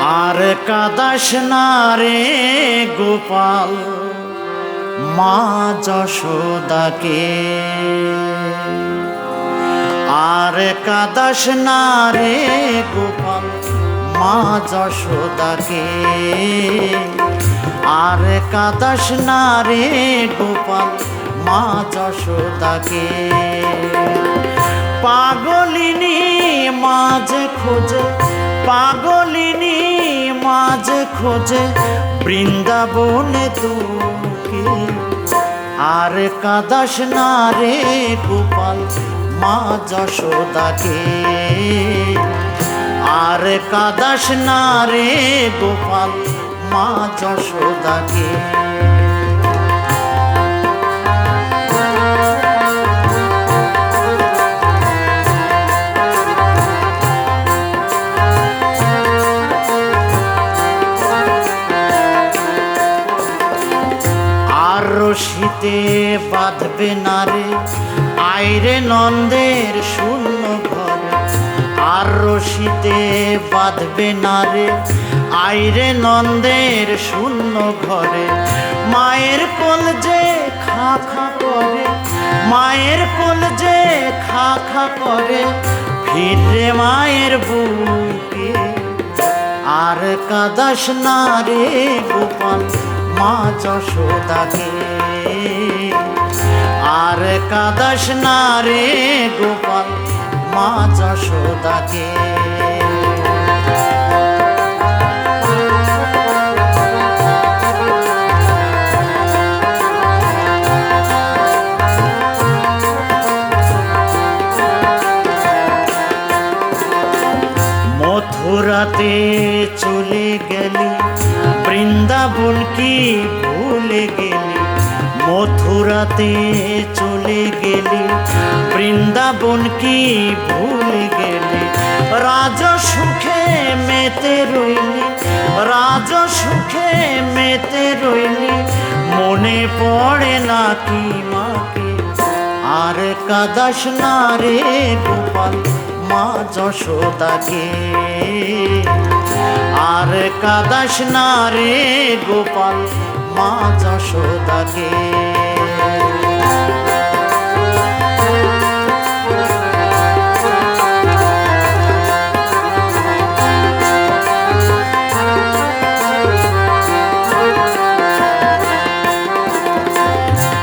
আর কাদাস না রে গোপাল মা যশোদাকে, আর কাদাস না রে গোপাল মা যশোদাকে, আর কাদাস না রে গোপাল মা যশোদাকে। পাগলিনী মাঝে খোঁজে, পাগলিনী মাঝে খোঁজে বৃন্দাবনে তোকে, আর কাদাস না রে গোপাল মা যশোদাকে, আর কাদাস না রে গোপাল মা যশোদাকে। রশিতে বাঁধবে না রে আইরে নন্দের শূন্য ঘর, আর রশিতে বাঁধবে না রে আইরে নন্দের শূন্য ঘরে। মায়ের কোল যে খা খা করে, মায়ের কোল যে খা খা করে, ফিরে মায়ের বুকে, আর কাদাস না রে গোপাল মা যশোদাকে, আর কাদাস না রে গোপাল মা যশোদাকে। মথুরাতে চলে গেলি বৃন্দাবন কি ভুলে গেলি, মথুরাতে চলে গেলি বৃন্দাবন কি ভুলে গেলি। রাজ সুখে মেতে রইলি, রাজ সুখে মেতে রইলি, মনে পড়ে না কি মাকে, আর কাদাস না রে গোপাল মা যশোদাকে, আর কাদাস না রে গোপাল মা যশোদাকে।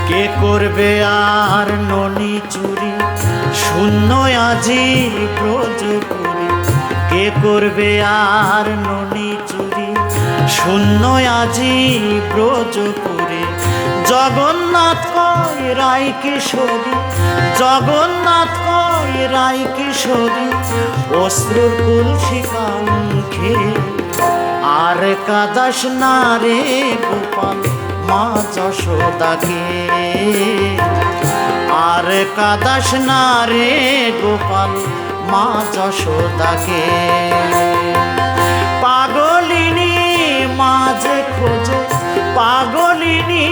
কে করবে আর ননি চুরি শূন্য আজি ব্রজপুরি, কে করবে আর ননি চুরি শূন্য আজি ব্রজপুরে। জগন্নাথ কয় রায় কিশোরী, জগন্নাথ কয় রায় কিশোরী, অশ্রুর কলসি কাঙ্ক্ষে, আর কাদাস না রে গোপাল মা যশোদাকে, আর কাদাস না রে গোপাল মা যশোদাকে। পাগলিনী মাঝে খোঁজে, পাগলিনী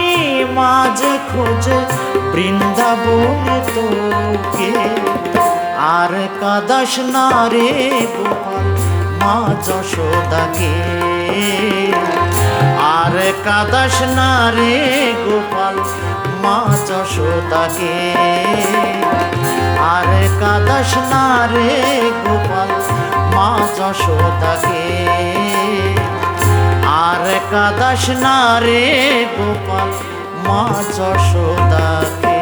মাঝে খোঁজে বৃন্দাবনে তোকে, আর কাদাস না রে গোপাল মা যশোদাকে, আর কাদাস না রে গোপাল মা যশোদাকে, আর কাদাস না রে গোপাল মা যশোদাকে, আর কাদাস না রে গোপাল মা যশোদাকে।